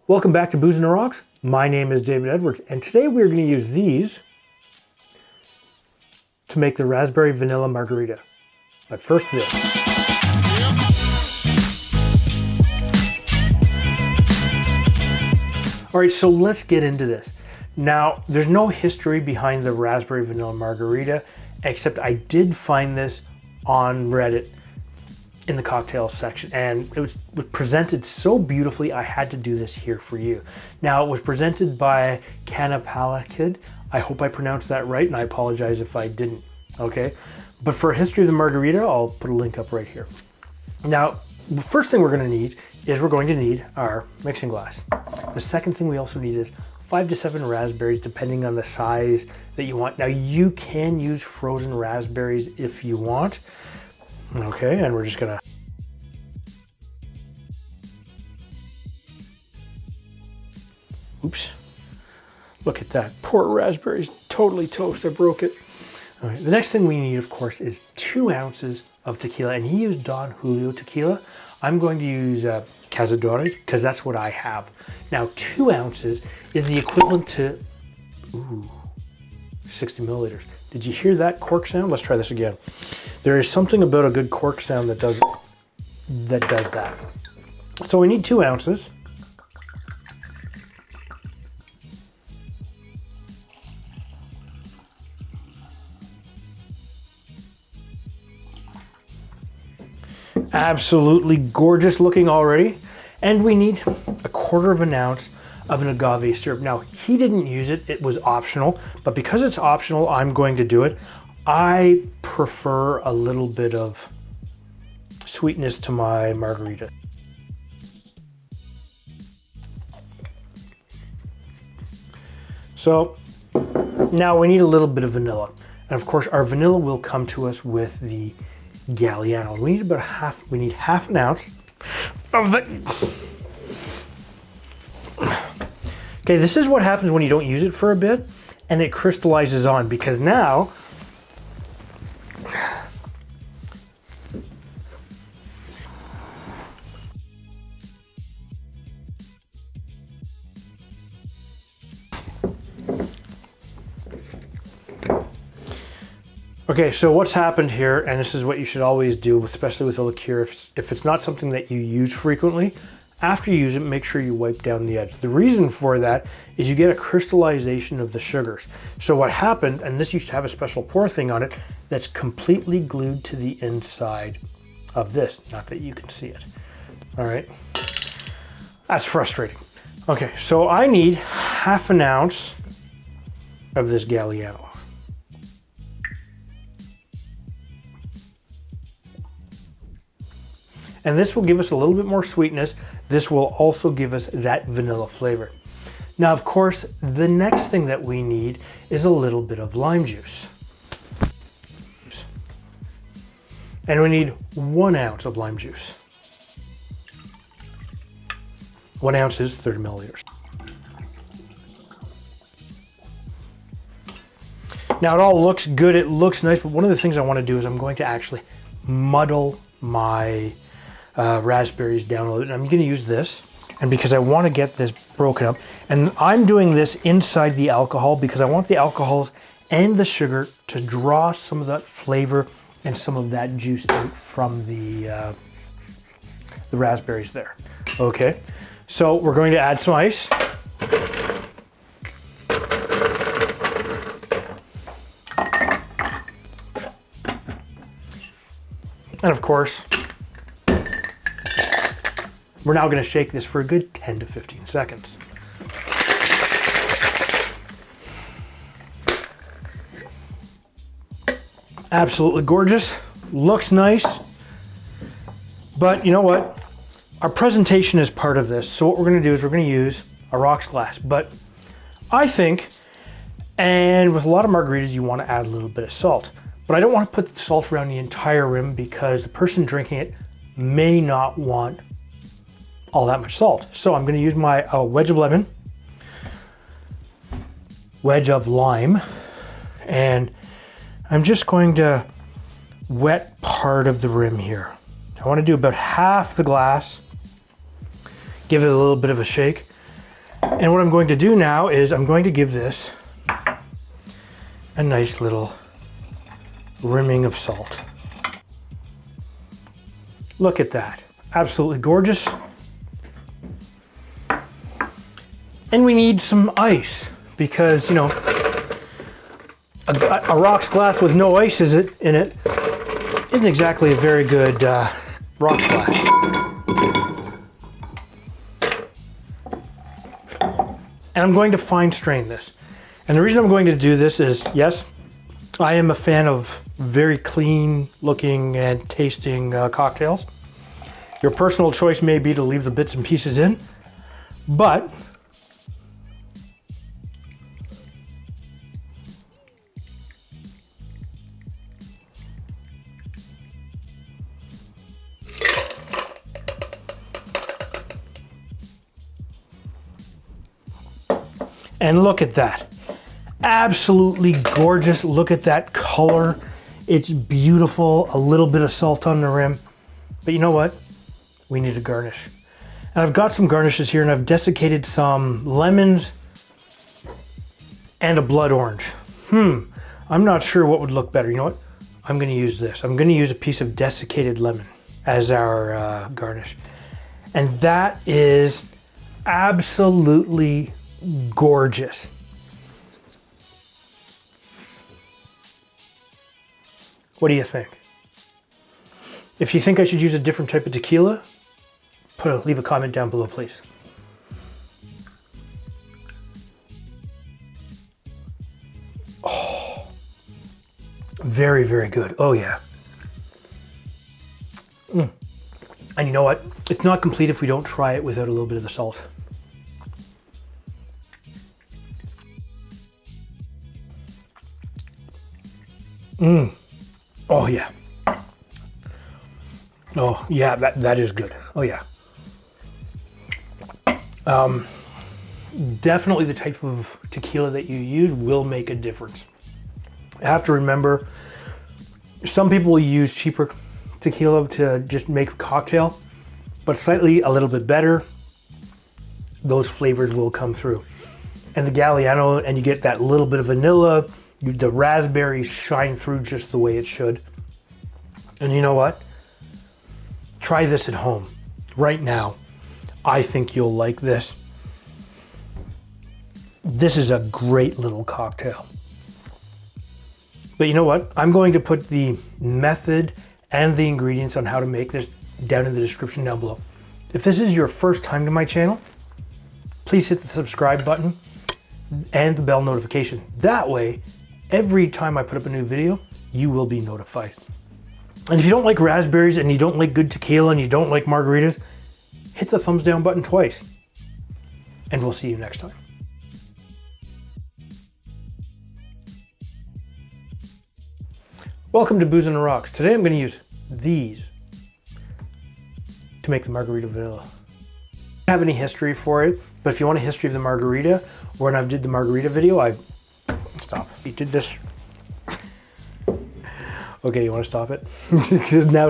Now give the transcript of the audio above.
Welcome back to Booze and the Rocks. My name is David Edwards, and today we're going to use these to make the Raspberry Vanilla Margarita. But first this. All right, so let's get into this. Now, there's no history behind the Raspberry Vanilla Margarita, except I did find this on Reddit in the cocktail section, and it was presented so beautifully, I had to do this here for you. Now, it was presented by Canapalakid. I hope I pronounced that right, and I apologize if I didn't, okay? But for a history of the margarita, I'll put a link up right here. Now, the first thing we're gonna need is we're going to need our mixing glass. The second thing we also need is 5 to 7 raspberries, depending on the size that you want. Now, you can use frozen raspberries if you want. Okay, and we're just gonna oops, look at that. Poor raspberries, totally toast, I broke it. All right, the next thing we need, of course, is 2 ounces of tequila, and he used Don Julio tequila. I'm going to use Cazadores, because that's what I have. Now, 2 ounces is the equivalent to 60 milliliters. Did you hear that cork sound? Let's try this again. There is something about a good cork sound that does that. So we need 2 ounces. Absolutely gorgeous looking already. And we need 1/4 of an ounce of an agave syrup. Now, he didn't use it, it was optional, but because it's optional, I'm going to do it. I prefer a little bit of sweetness to my margarita. So now we need a little bit of vanilla. And of course, our vanilla will come to us with the Galliano. We need half an ounce of it. Okay, this is what happens when you don't use it for a bit and it crystallizes on, because now okay, so what's happened here, and this is what you should always do, especially with a liqueur, if it's not something that you use frequently, after you use it, make sure you wipe down the edge. The reason for that is you get a crystallization of the sugars. So what happened, and this used to have a special pour thing on it, that's completely glued to the inside of this. Not that you can see it, all right? That's frustrating. Okay, so I need half an ounce of this Galliano. And this will give us a little bit more sweetness. This will also give us that vanilla flavor. Now, of course, the next thing that we need is a little bit of lime juice. And we need 1 ounce of lime juice. 1 ounce is 30 milliliters. Now, it all looks good, it looks nice, but one of the things I want to do is I'm going to actually muddle my raspberries down a little bit. I'm going to use this, and because I want to get this broken up, and I'm doing this inside the alcohol because I want the alcohols and the sugar to draw some of that flavor and some of that juice out from the raspberries there. Okay, so we're going to add some ice. And of course, we're now going to shake this for a good 10 to 15 seconds. Absolutely gorgeous, looks nice, but you know what? Our presentation is part of this. So what we're going to do is we're going to use a rocks glass, but I think, and with a lot of margaritas, you want to add a little bit of salt, but I don't want to put the salt around the entire rim because the person drinking it may not want all that much salt. So I'm going to use my wedge of lemon, wedge of lime, and I'm just going to wet part of the rim here. I want to do about half the glass, give it a little bit of a shake, And what I'm going to do now is I'm going to give this a nice little rimming of salt. Look at that. Absolutely gorgeous. And we need some ice because, you know, a rocks glass with no ice in it isn't exactly a very good rocks glass. And I'm going to fine strain this. And the reason I'm going to do this is, yes, I am a fan of very clean looking and tasting cocktails. Your personal choice may be to leave the bits and pieces in, but and look at that. Absolutely gorgeous. Look at that color. It's beautiful. A little bit of salt on the rim. But you know what? We need a garnish. And I've got some garnishes here, and I've desiccated some lemons and a blood orange. I'm not sure what would look better. You know what? I'm going to use this. I'm going to use a piece of desiccated lemon as our garnish. And that is absolutely gorgeous. What do you think? If you think I should use a different type of tequila, leave a comment down below, please. Oh, very, very good. Oh yeah. And you know what? It's not complete if we don't try it without a little bit of the salt. Oh yeah. Oh yeah, that is good. Oh yeah. Definitely the type of tequila that you use will make a difference. You have to remember, some people will use cheaper tequila to just make a cocktail, but slightly a little bit better, those flavors will come through. And the Galliano, and you get that little bit of vanilla, the raspberries shine through just the way it should. And you know what? Try this at home right now. I think you'll like this. This is a great little cocktail. But you know what? I'm going to put the method and the ingredients on how to make this down in the description down below. If this is your first time to my channel, please hit the subscribe button and the bell notification. That way, every time I put up a new video, you will be notified. And if you don't like raspberries and you don't like good tequila and you don't like margaritas, hit the thumbs down button twice. And we'll see you next time. Welcome to Booze on the Rocks. Today I'm going to use these to make the margarita vanilla. I don't have any history for it, but if you want a history of the margarita, or when I did the margarita video, stop. You did this. Okay, you want to stop it? Now